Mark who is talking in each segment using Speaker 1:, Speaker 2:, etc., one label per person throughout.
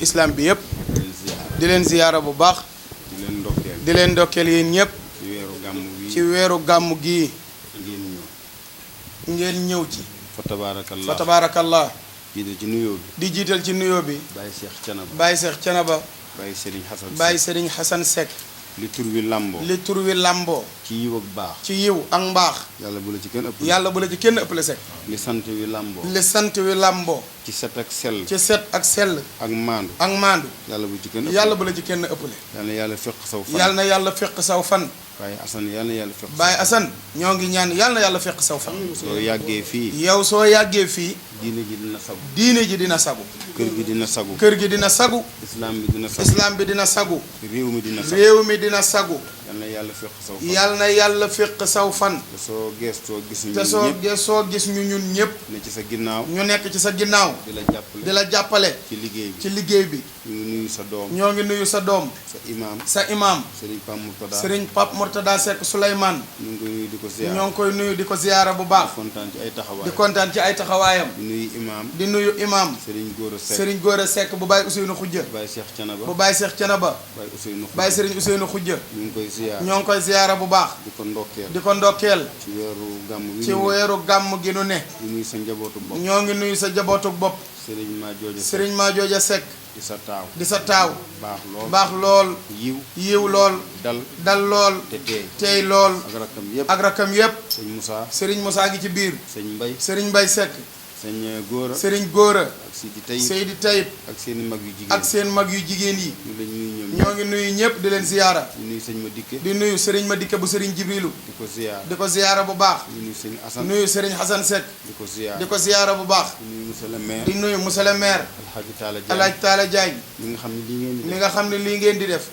Speaker 1: islam bi yëpp di leen ziyaara bu baax di leen ndokkeel yéen ñëpp ci weeru gàmmu gii ngeen ñëw ci fa tabaarakallah di jiital ci nuyoo bi Baye Cheikh Thiénaba Baye Serigne Hassan Seck
Speaker 2: li tur wi làmboo ci yiw ak baax
Speaker 1: ci yiw ak mbaax
Speaker 2: yàlla bu la ci kenn ëpp
Speaker 1: yàlla bu la ci kenn ëppale Seck
Speaker 2: li sant wi làmboo
Speaker 1: ci
Speaker 2: set ak sell
Speaker 1: ci set ak sell
Speaker 2: ak maandu
Speaker 1: yàlla bu la ci kenn ëppale
Speaker 2: yàlla na yàlla fekk saw fan
Speaker 1: yàlla na yàlla fekk saw fan
Speaker 2: Baye Assane yàlla na yàlla fekk
Speaker 1: Baye Assane ñoo ngi ñaan yàlla na yàlla fekk saw fan
Speaker 2: soo yàggee fii
Speaker 1: yow soo yàggee fii
Speaker 2: diine ji dina sagu
Speaker 1: diine ji dina sagu
Speaker 2: kër gi dina sagu
Speaker 1: kër gi dina sagu
Speaker 2: islam bi dina sagu
Speaker 1: réew mi dina sagu
Speaker 2: yàlla na yàlla fekk saw fan
Speaker 1: yàlla na yàlla fekk saw fan
Speaker 2: te soo geestoo gis ñu
Speaker 1: te soo gis ñu ñun ñëpp
Speaker 2: ne ci sa ginnaaw
Speaker 1: ñu nekk ci sa ginnaaw di la jàppale ci liggéey bi
Speaker 2: ñu ngi nuyu sa doom
Speaker 1: ñoo ngi nuyu sa doom sa imaam Serigne Pape Mourtada Seck Souleymane
Speaker 2: ñu ngi koy nuyu di ko ziyaara
Speaker 1: ñoo ngi koy nuyu di ko ziyaara bu baax di kontaan ci ay taxawaayam di nuyu imaam Serigne Gora Seck bu Baye Ousseynou Khoudia bu Baye Cheikh Thiénaba Baye Serigne Ousseynou Khoudia ñoo ngi koy ziyaara bu baax di ko ndokkeel ci weeru gàmm gi nu ne ñoo ngi nuyu sa njabootu bopp Serigne Madiodia Seck di sa taaw baax lool yiw lool dal lool teey lool ak rakam yépp Serigne Moussa ngi ci biir Serigne Mbaye Seck Serigne Gora Seydi Tayib ak seen mag yu jigéen yi ñoo ngi nuyu ñëpp di leen ziyaara di nuyu Serigne Madické bu Serigne Jibrilu di ko ziyaara bu baax nuyu Serigne Hassan Seck di ko ziyaara bu baax di nuyu monsieur le maire Alhaji Talla Diagne mi nga xam ne lii ngeen di def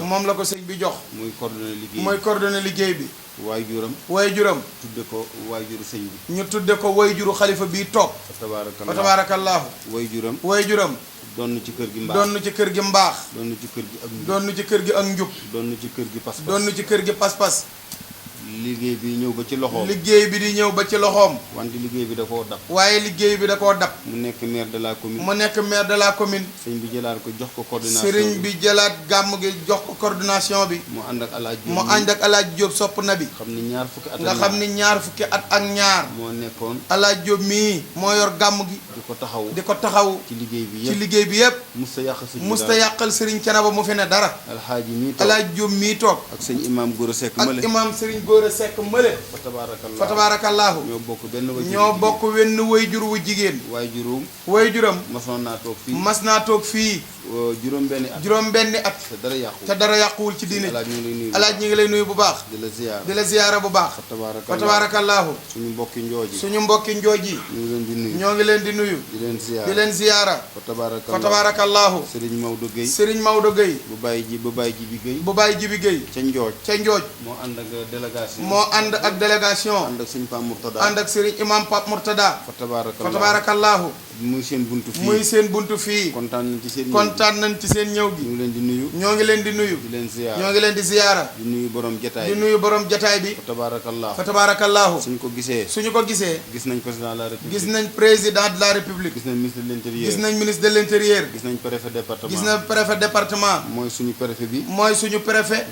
Speaker 1: moom la ko sëñ bi jox mooy coordonné liggéey bi waajuram
Speaker 2: tudde ko waajuru sëñ bi
Speaker 1: ñu tudde ko waajuru xalifa bii toog fa tabaarakallaahu waajuram
Speaker 2: doon ci kër gi mbaax
Speaker 1: doon ci kër gi ak njub
Speaker 2: doon ci kër gi pas-pas liggéey bi ñëw ba ci loxoom wante liggéey bi da koo dab mu nekk maire de la commune sëñ bi jëlaat ko jox ko gàmm gi jox ko coordination bi mu ànd ak Alaaji Jóob sopp na bi nga xam ni ñaar fukki at ak ñaar moo nekkoon Alaaji Jóob mii moo yor gàmm gi di ko taxaw ci liggéey bi yépp musta yàqal Serigne Thiénaba mu fi ne dara Alaaji Jóob mii toog ak sëñ imaam Gora Seck mële Gora Seck mële fa tabaarakallaahu ñoo bokk wenn waajur wu jigéen waajuram mas naa toog fii juróom benni at te dara yàquwul ci diine alaaj ñi ngi lay nuyu bu baax di la ziyaara bu baax fa tabaarakallaahu suñu mbokki njooj yi ñoo ngi leen di nuyu di leen ziyaara fa tabaarakallaahu Serigne Maodo Gueye bu Baye Jibi Gueye ca njooj moo ànd ak délégation ànd ak Serigne Imam Pape Mourtada fa tabaarakallaahu muy seen buntu fii kontaan nañ ci seen ñëw gi ñoo ngi leen di nuyu ñoo ngi leen di ziyaara di nuyu borom jataay bi fa tabaarakallaahu suñu ko gisee gis nañ président de la république gis nañ ministre de l'intérieur gis nañ préfet département mooy suñu préfet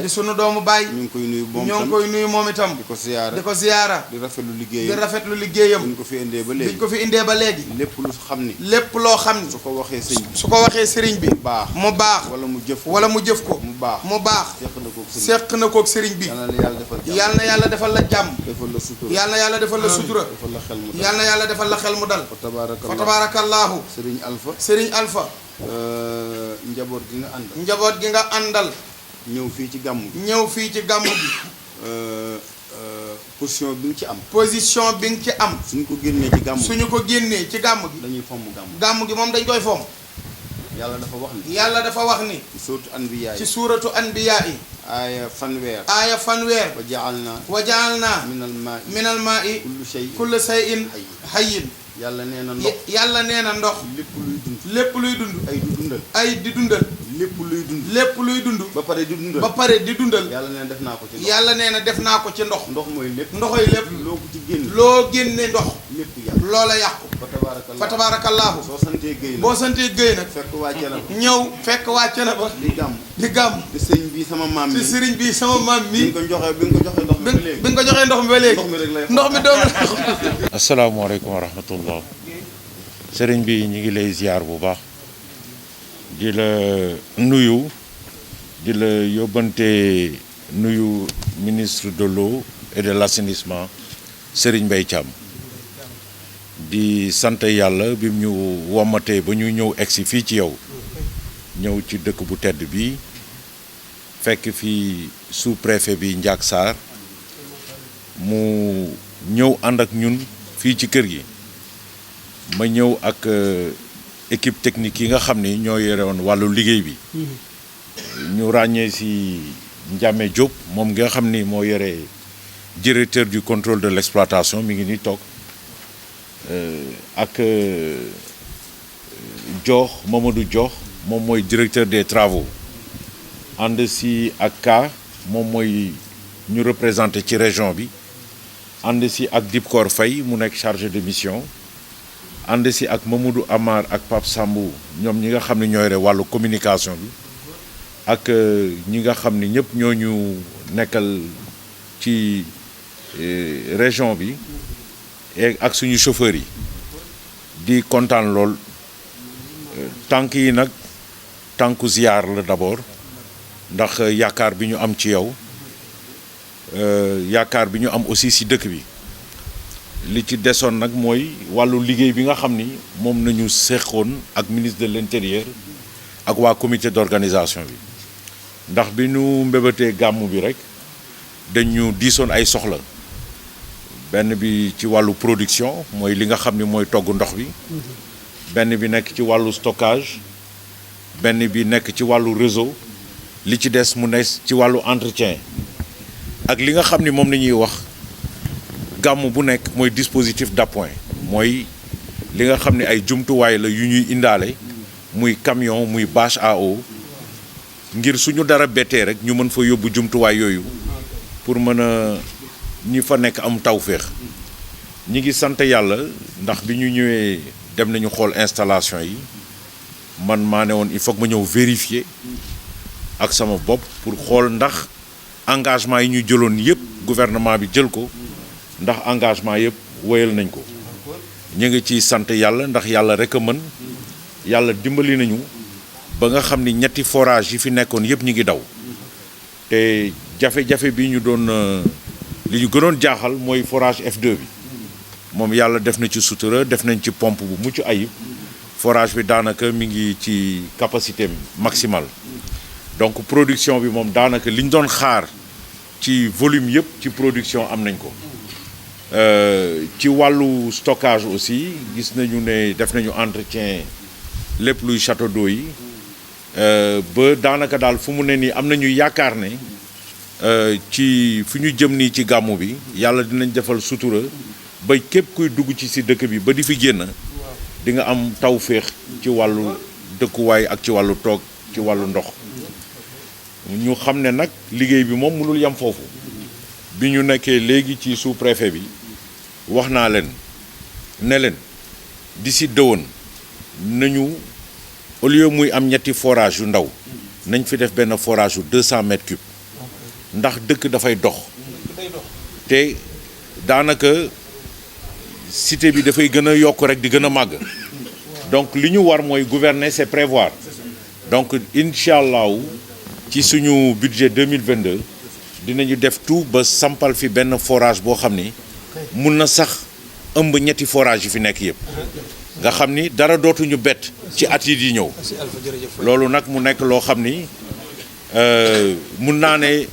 Speaker 2: di suñu doomu baay ñu ngi koy nuyu moom itam di ko ziyaara di rafetlu liggéeyam biñ ko fi indee ba léegi lépp loo xam ni su ko waxee sëriñ bi mu baax wala mu jëf ko mu baax seq na kook sëriñ bi yàlla na yàlla defal la jàmm yàlla na yàlla defal la sutura yàlla na yàlla defal la xel mu dal fa tabaarakallaahu sëriñ Alpha njaboot gi nga àndal ñëw fii ci gàmmu gi position bi nga ci am suñu ko génnee ci gàmm gi dañuy fomm gàmm gi moom dañ koy fomm yàlla dafa wax ni ci suuratu anbiyaa yi aaya fanweer wa ja'alna minal maa'i kullu shay'in hayyin yàlla nee na ndox lépp luy dund ay di dundal lépp luy dund ba pare di dundal yàlla nee na def naa ko ci ndox mooy lépp ndoxoy lépp loo génne ndox loola yàqu fa
Speaker 1: fa tabaarakallaahu boo santee Guèye nag ñëw fekk waa Thiénaba di gàmm te sëriñ bi sama maam mi bi nga ko joxee ndox mi ba léegi ndox mi doom
Speaker 3: asalaamaaleykum wa rahmatullah sëriñ bi ñu ngi lay ziar bu baax di la nuyu di la yóbbante nuyu ministre de l'eau et de l'assainissement Serigne Mbaye Thiam di sant yàlla bi mu ñu womatee ba ñu ñëw egsi fii ci yow ñëw ci dëkk bu tedd bi fekk fii sous-préfet bi Ndiak Sarr mu ñëw ànd ak ñun fii ci kër gi ma ñëw ak équipe technique yi nga xam ni ñoo yore woon wàllu liggéey bi ñu ràññee ci Ndiame Diop moom nga xam ni moo yore directeur du contrôle de l'exploitation mi ngi ni toog ak Mamadou Diokh moom mooy directeur des travaux ànd ci ak Ka moom mooy ñu représenté ci région bi ànd ci ak Dibkor Faye mu nekk chargé de mission ànd ci ak Mamadou Amar ak Pape Sambou ñoom ñi nga xam ne ñoo yore wàllu communication bi ak ñi nga xam ni ñëpp ñoo ñu nekkal ci région bi ak suñu chauffeurs yi di kontaan lool tànk yi nag tànku ziyaar la d'abord ndax yaakaar bi ñu am ci yow yaakaar bi ñu am aussi ci dëkk bi li ci desoon nag mooy wàllu liggéey bi nga xam ni moom nañu seqoon ak ministre de l'intérieur ak waa comité d'organisation bi ndax bi ñu mbébétee gàmmu bi rek dañu diisoon ay soxla benn bi ci wàllu production mooy li nga xam ni mooy togg ndox bi benn bi nekk ci wàllu stockage benn bi nekk ci wàllu réseau li ci des mu nekk ci wàllu entretien ak li nga xam ni moom la ñuy wax gàmmu bu nekk mooy dispositif d'appoint mooy li nga xam ni ay jumtuwaay la yu ñuy indaale muy camion muy bâche à eau ngir suñu dara bettee rek ñu mën fa yóbbu jumtuwaay yooyu pour mën a ñi fa nekk am tawféex ñi ngi sant yàlla ndax bi ñu ñëwee dem nañu xool installation yi man maa ne woon il faut que ma ñëw vérifier ak sama bopp pour xool ndax engagement yi ñu jëloon yëpp gouvernement bi jël ko ndax engagement yëpp wéyal nañ ko ñu ngi ci sant yàlla ndax yàlla rek a mën yàlla dimbali nañu ba nga xam ni ñetti forage yi fi nekkoon yëpp ñu ngi daw te jafe-jafe bi ñu doon li ñu gënoon jaaxal mooy forage F2 bi moom yàlla def na ci sutura def nañ ci pompe bu mucc ayib forage bi daanaka mi ngi ci capacité maximale donc production bi moom daanaka li ñu doon xaar ci volume yëpp ci production am nañ ko ci wàllu stockage aussi gis nañu ne def nañu entretien lépp luy château d'eau yi ba daanaka daal fu mu ne nii am nañu yaakaar ne ci fi ñu jëm nii ci gàmmu bi yàlla dinañ defal sutura ba képp kuy dugg ci si dëkk bi ba di fi génn di nga am tawféex ci wàllu dëkkuwaay ak ci wàllu toog ci wàllu ndox ñu xam ne nag liggéey bi moom mënul yem foofu bi ñu nekkee léegi ci sous-préfet bi wax naa leen ne leen d'ici dëwën nañu au lieu muy am ñetti forage yu ndaw nañ fi def benn forage yu 200 mètres cubes ndax dëkk dafay dox te daanaka cité bi dafay gën a yokk rek di gën a màgg donc li ñu war mooy gouverner c'est prévoir donc incha allahu ci suñu budget 2022 dinañu def tout ba sampal fi benn forage boo xam ni mun na sax ëmb ñetti forage yi fi nekk yëpp nga xam ni dara dootuñu bett ci at yi di ñëw loolu nag mu nekk loo xam ni mun naa ne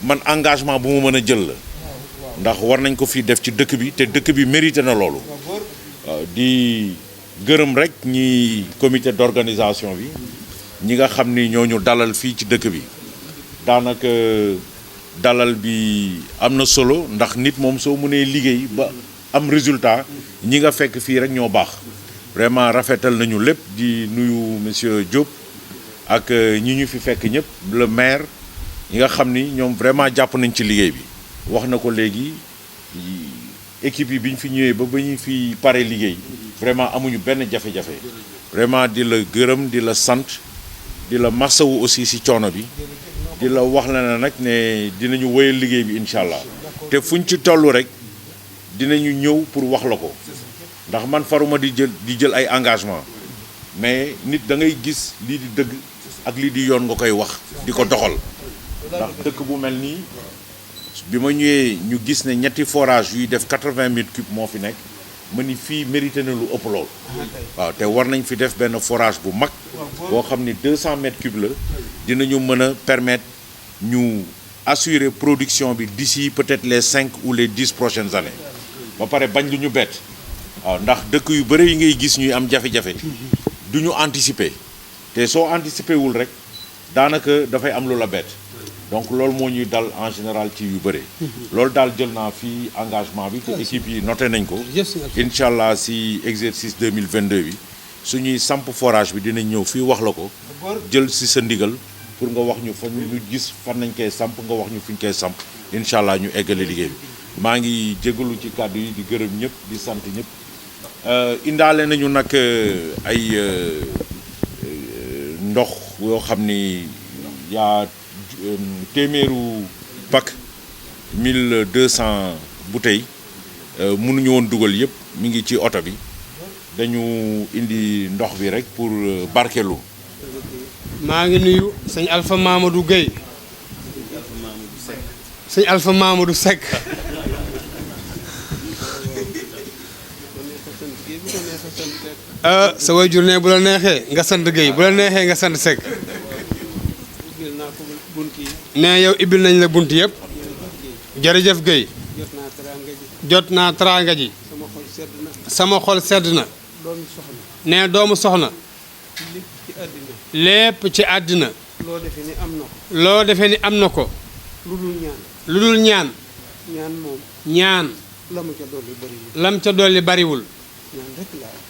Speaker 3: man engagement bu mu mën a jël la ndax war nañ ko fii def ci dëkk bi te dëkk bi mérité na loolu di gërëm rek ñi comité d'organisation bi ñi nga xam ni ñooñu dalal fii ci dëkk bi daanaka dalal bi am na solo ndax nit moom soo mënee liggéey ba am résultat ñi nga fekk fii rek ñoo baax vraiment rafetal nañu lépp di nuyu monsieur Diop ak ñi ñu fi fekk ñëpp le maire ñi nga xam ni ñoom vraiment jàpp nañ ci liggéey bi wax na ko léegi équipe yi bi ñu fi ñëwee ba ñu fi pare liggéey vraiment amuñu benn jafe-jafe vraiment di la gërëm di la sant di la masawu aussi ci coono bi di la wax la ne nag ne dinañu wéyal liggéey bi incha allah te fuñ ci toll rek dinañu ñëw pour wax la ko ndax man faruma di jël ay engagement mais nit da ngay gis lii di dëgg ak lii di yoon nga koy wax di ko doxal ndax dëkk bu mel nii bi ma ñëwee ñu gis ne ñetti forage yuy def 80 mètres cubes moo fi nekk ma ni fii mérité na lu ëpp lool waaw te war nañ fi def benn forage bu mag boo xam ni 200 mètres cubes la dinañu mën a permettre ñu assurer production bi d'ici peut-être les 5 ou les 10 prochaines années ba pare bañ lu ñu bett waaw ndax dëkk yu bëri yi ngay gis ñuy am jafe-jafe du ñu anticiper te soo anticiper wul rek daanaka dafay am lu la bett donc loolu moo ñuy dal en général ci yu bëri loolu daal jël naa fii engagement bi te équipe yi noté nañ ko incha allah si exercice 2022 bi suñuy samp forage bi dinañ ñëw fii wax la ko jël si sa ndigal pour nga wax ñu fan ñu gis fan nañ koy samp nga wax ñu fi ñu koy samp incha allah ñu eggale liggéey bi maa ngi jégalu ci kàddu yi di gërëm ñëpp di sant ñëpp indaale nañu nag ay ndox yoo xam ni yaa téeméeru pack 1200 bouteilles mënuñu woon dugal yëpp mi ngi ci oto bi dañu indi ndox bi rek pour barkelu.
Speaker 4: maa ngi nuyu sëñ Alpha Mamadou Gueye sëñ Alpha Mamadou Seck sa waajur ne bu la neexee nga sant Gueye bu la neexee nga sant Seck ne yow ibbil nañ la bunt yëpp jërëjëf Gueye jot naa teraanga ji sama xol sedd na ne doomu soxna lépp ci àddina loo defee ni am na ko lu dul ñaan ñaan lam ca dolli bariwul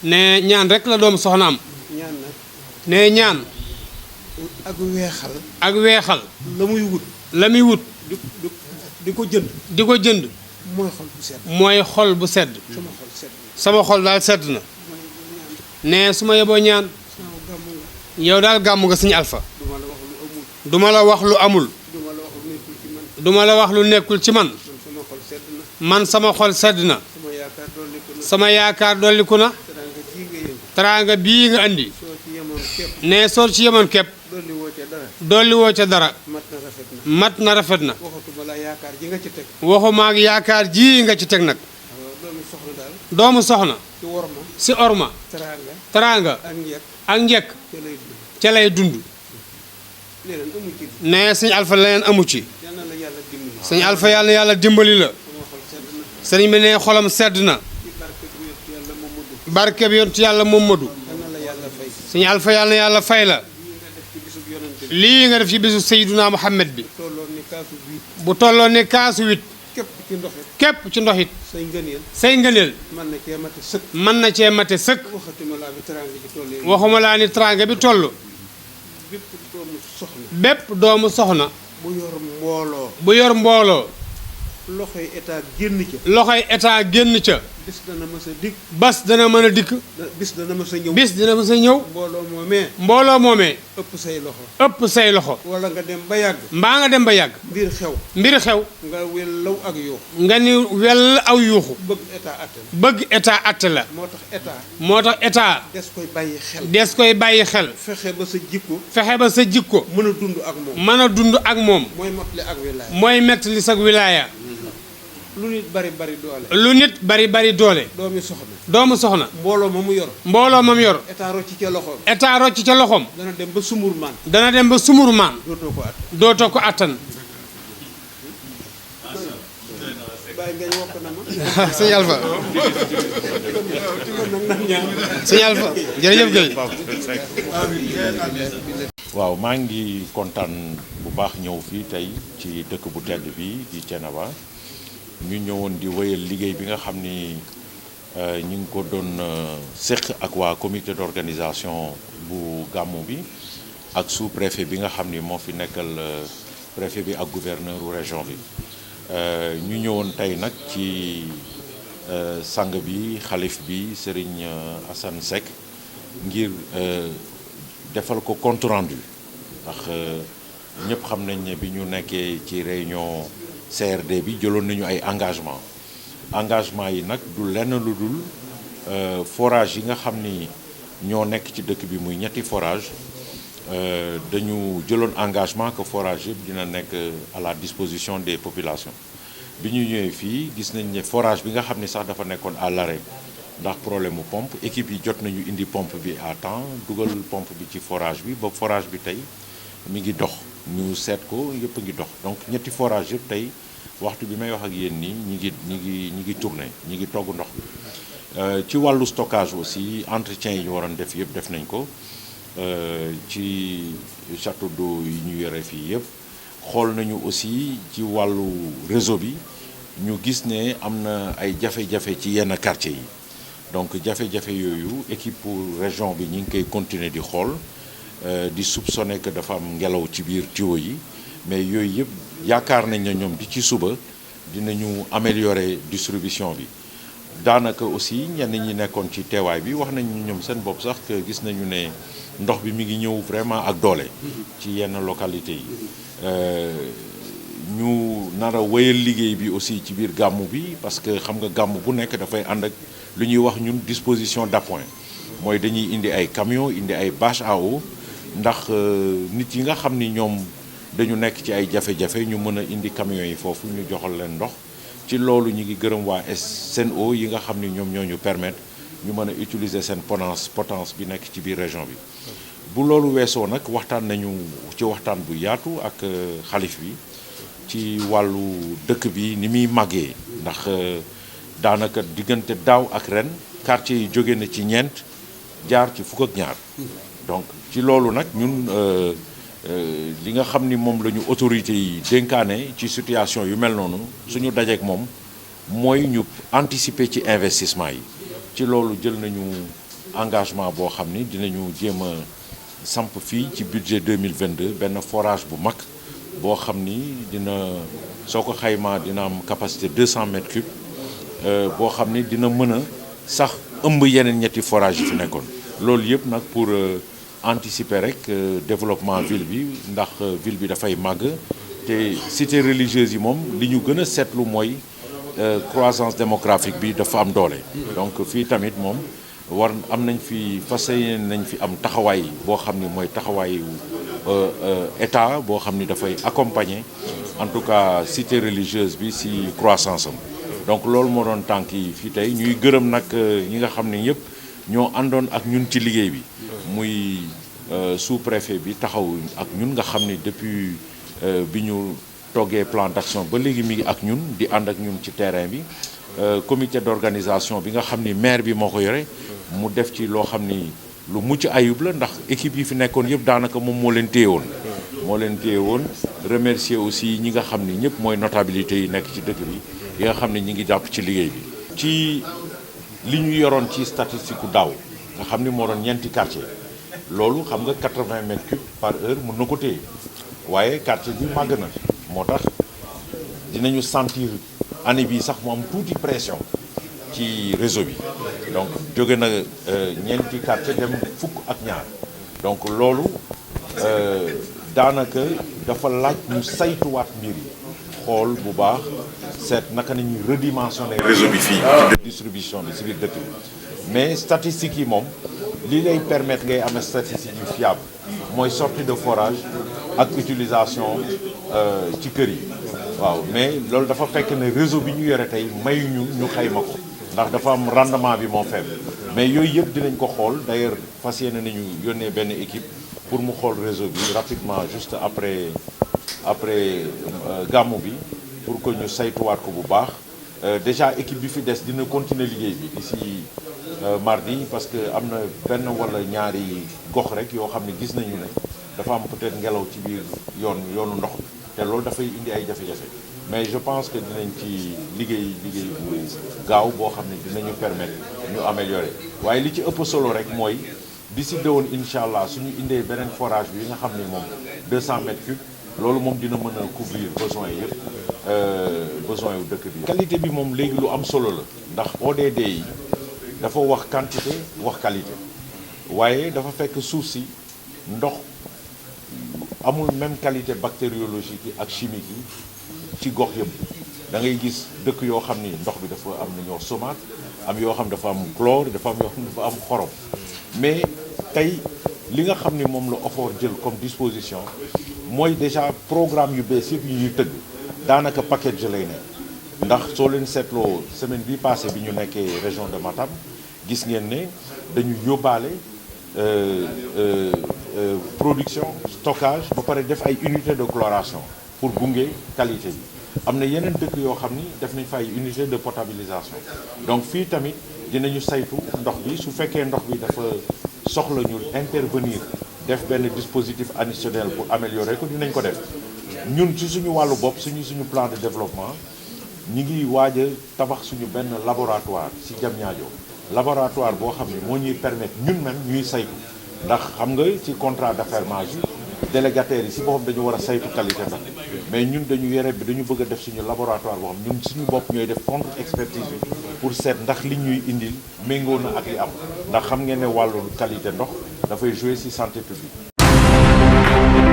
Speaker 4: ne ñaan rek la doomu soxna am ne ñaan ak weexal la muy wut di ko jënd mooy xol bu sedd sama xol daal sedd na ne su ma yeboo ñaan yow daal gàmm nga Sëñ Alpha duma la wax lu amul duma la wax lu nekkul ci man man sama xol sedd na sama yaakaar dolliku na teraanga bii nga andi ne soo ci yemoon képp dolli woo ca dara mat na rafet na waxuma ak yaakaar ji nga ci teg nag doomu soxna si orma teraanga ak njekk ca lay dund ne Sëñ Alpha leneen amu ci Sëñ Alpha yàlla na yàlla dimbali la sëriñ bi ne xolam sedd na barke bi yontu yàlla Mamadu Sëñ Alpha yàlla na yàlla fay la lii nga def ci bisu Seydina Muhammad bi bu tolloon ne kaasu wit képp ci ndoxit say ngëneel mën na cee mate sëkk waxuma laa ni teraanga bi toll bépp doomu soxna bu yor mbooloo
Speaker 2: loxoy état génn ca.
Speaker 4: loxoy état génn ca.
Speaker 2: bis dana mës a dikk.
Speaker 4: bas dana mën a dikk.
Speaker 2: bis dana mës a ñëw.
Speaker 4: bis dina mës a ñëw.
Speaker 2: mbooloo moomee.
Speaker 4: ëpp say loxo.
Speaker 2: ëpp say loxo.
Speaker 4: wala nga dem ba yàgg.
Speaker 2: mbaa nga dem ba yàgg.
Speaker 4: mbir xew.
Speaker 2: nga wellaw ak yuuxu.
Speaker 4: nga ni wel aw yuuxu.
Speaker 2: bëgg état atte la.
Speaker 4: moo tax état.
Speaker 2: des koy bàyyi xel.
Speaker 4: des koy bàyyi xel.
Speaker 2: fexe ba sa jikko.
Speaker 4: fexe ba sa jikko.
Speaker 2: mën a dund ak moom.
Speaker 4: mën a dund ak moom.
Speaker 2: mooy mottali ak wilaaya.
Speaker 4: mooy mettali sa wilaaya.
Speaker 2: lu nit bari bari doole.
Speaker 4: lu nit bari bari doole. doomu soxna.
Speaker 2: mbooloo ma mu yor. état rocc ca loxoom.
Speaker 4: état rocc ca loxoom.
Speaker 2: dana dem ba sumur maan.
Speaker 4: dootoo ko attan.
Speaker 2: bàyyi ngay wokk na ma.
Speaker 4: sëñ Alpha. sëñ Alpha jërëjëf Gueye.
Speaker 3: waaw maa ngi kontaan bu baax ñëw fii tey ci dëkk bu tedd bi di Thiénaba ñu ñëwoon di wéyal liggéey bi nga xam ni ñu ngi ko doon séq ak waa comité d'organisation bu gàmmu bi ak sous-préfet bi nga xam ni moo fi nekkal préfet bi ak gouverneur u région bi ñu ñëwoon tey nag ci sang bi xalif bi Serigne Assane Seck ngir defal ko compte rendu ndax ñëpp xam nañ ne bi ñu nekkee ci réunion CRD bi jëloon nañu ay engagement yi nag du lenn lu dul forage yi nga xam ni ñoo nekk ci dëkk bi muy ñetti forage dañu jëloon engagement que forage yëpp dina nekk à la disposition des populations bi ñu ñëwee fii gis nañ ne forage bi nga xam ni sax dafa nekkoon à l'arrêt ndax problème mu pompe équipe yi jot nañu indi pompe bi à temps dugal pompe bi ci forage bi ba forage bi tey mi ngi dox ñu seet ko yëpp a ngi dox donc ñetti forage yëpp tey waxtu bi may wax ak yéen nii ñi ngi tourné ñi ngi togg ndox ci wàllu stockage aussi entretien yi ñu waroon def yëpp def nañ ko ci château d'eau yi ñu yore fii yëpp xool nañu aussi ci wàllu réseau bi ñu gis ne am na ay jafe-jafe ci yenn quartier yi donc jafe-jafe yooyu équipe région bi ñi ngi koy continuer di xool di soupçonner que dafa am ngelaw ci biir tuyau yi mais yooyu yëpp yaakaar nañ ne ñoom di ci suba dinañu améliorer distribution bi daanaka aussi ñenn ñi nekkoon ci teewaay bi wax nañu ñoom seen bopp sax que gis nañu ne ndox bi mi ngi ñëw vraiment ak doole ci yenn localité yi ñu nar a wéyal liggéey bi aussi ci biir gàmmu bi parce que xam nga gàmmu bu nekk dafay ànd ak lu ñuy wax ñun disposition d'appoint mooy dañuy indi ay camions indi ay bâche à eau ndax nit yi nga xam ni ñoom dañu nekk ci ay jafe-jafe ñu mën a indi camions yi foofu ñu joxal leen ndox ci loolu ñu ngi gërëm waa SEN'EAU yi nga xam ni ñoom ñoo ñu permettre ñu mën a utiliser seen potence bi nekk ci biir région bi bu loolu weesoo nag waxtaan nañu ci waxtaan bu yaatu ak xalif bi ci wàllu dëkk bi ni muy màggee ndax daanaka diggante daaw ak ren quartier yi jóge na ci ñeent jaar ci fukk ak ñaar donc ci loolu nag ñun li nga xam ni moom la ñu autorités yi dénkaane ci situation yu mel noonu suñu dajeek moom mooy ñu anticiper ci investissement yi ci loolu jël nañu engagement boo xam ni dinañu jéem a samp fii ci budget 2022 benn forage bu mag boo xam ni dina soo ko xaymaa dina am capacité 200 mètres cubes boo xam ni dina mën a sax ëmb yeneen ñetti forage yi fi nekkoon loolu yëpp nag pour anticiper rek développement ville bi ndax ville bi dafay màgg te cité religieuse yi moom li ñu gën a seetlu mooy croissance démographique bi dafa am doole donc fii tamit moom war am nañ fi fas yéene nañ fi am taxawaay boo xam ni mooy taxawaayu état boo xam ni dafay accompagner en tout cas cité religieuse bi ci croissance am donc loolu moo doon tànk yi fii tey ñuy gërëm nag ñi nga xam ne ñëpp ñoo àndoon ak ñun ci liggéey bi muy sous-préfet bi taxaw ak ñun nga xam ni depuis bi ñu toggee plan d'action ba léegi mi ngi ak ñun di ànd ak ñun ci terrain bi comité d'organisation bi nga xam ni maire bi moo ko yore mu def ci loo xam ni lu mucc ayub la ndax équipe yi fi nekkoon yëpp daanaka moom moo leen téye woon remercier aussi ñi nga xam ni ñëpp mooy notabilité yi nekk ci dëkk bi yi nga xam ne ñi ngi jàpp ci liggéey bi ci li ñu yoroon ci statistique daaw nga xam ni moo doon ñeenti quartier loolu xam nga 80 mètres cubes par heure mën na ko téye waaye quartier bi màgg na moo tax dinañu sentir année bii sax mu am tuuti pression ci réseau bi donc jóge na ñeenti quartier dem fukk ak ñaar donc loolu daanaka dafa laaj ñu saytuwaat mbir yi xool bu baax seet naka nañuy redimensionner réseau bi fii ci distribution bi si biir dëkk bi mais statistiques yi moom li lay permettre ngay amee statistiques yu fiable mooy sortie de forage ak utilisation ci kër yi waaw mais loolu dafa fekk ne réseau bi ñu yore tey mayuñu ñu xayma ko ndax dafa am rendement bi moo faible mais yooyu yëpp dinañ ko xool d'ailleurs fas yéene nañu yónnee benn équipe pour mu xool réseau bi rapidement juste après gàmmu bi pour que ñu saytuwaat ko bu baax déjà équipe bi fi des dina continuer liggéey bi d'ici mardi parce que am na benn wala ñaari gox rek yoo xam ne gis nañu ne dafa am peut-être ngelaw ci biir yoonu ndox te loolu dafay indi ay jafe-jafe mais je pense que dinañ ci liggéey bu gaaw boo xam ne dinañu permettre ñu améliorer waaye li ci ëpp solo rek mooy d'ici déwén incha allah suñu indee beneen forage bi nga xam ne moom 200 mètres cubes loolu moom dina mën a couvrir besoin yëpp besoin yu dëkk bi. qualité bi moom léegi lu am solo la ndax ODD yi dafa wax quantité wax qualité waaye dafa fekk suuf si ndox amul même qualité bactériologique yi ak chimique yi ci gox yëpp da ngay gis dëkk yoo xam ni ndox bi dafa am lu ñuy wax saumâtre am yoo xam dafa am chlore dafa am yoo xam dafa am xorom mais tey li nga xam ni moom la OFOR jël comme disposition mooy déjà programme yu bees yëpp yu ñuy tëgg daanaka package lay ne ndax soo leen seetloo semaine bi passé bi ñu nekkee région de Matam gis ngeen ne dañu yóbbaale production stockage ba pare def ay unité de chloration pour gunge qualité bi am na yeneen dëkk yoo xam ni def nañ fa ay unité de potabilisation donc fii tamit dinañu saytu ndox bi su fekkee ndox bi dafa soxla ñu intervenir def benn dispositif additionnel pour améliorer ko dinañ ko def ñun ci suñu wàllu bopp suñu plan de développement ñi ngi waaj a tabax suñu benn laboratoire ci Diamniadio laboratoire boo xam ne moo ñuy permettre ñun même ñuy saytu ndax xam nga ci contrat d'affermage yi délégataires yi ci boppam dañu war a saytu qualité ndox mais ñun dañu yore bi dañu bëgg a def suñu laboratoire boo xam ñun suñu bopp ñooy def contre expertise bi pour seet ndax li ñuy indil méngoo na ak li am ndax xam ngeen ne wàllu qualité ndox dafay jouer ci santé publique.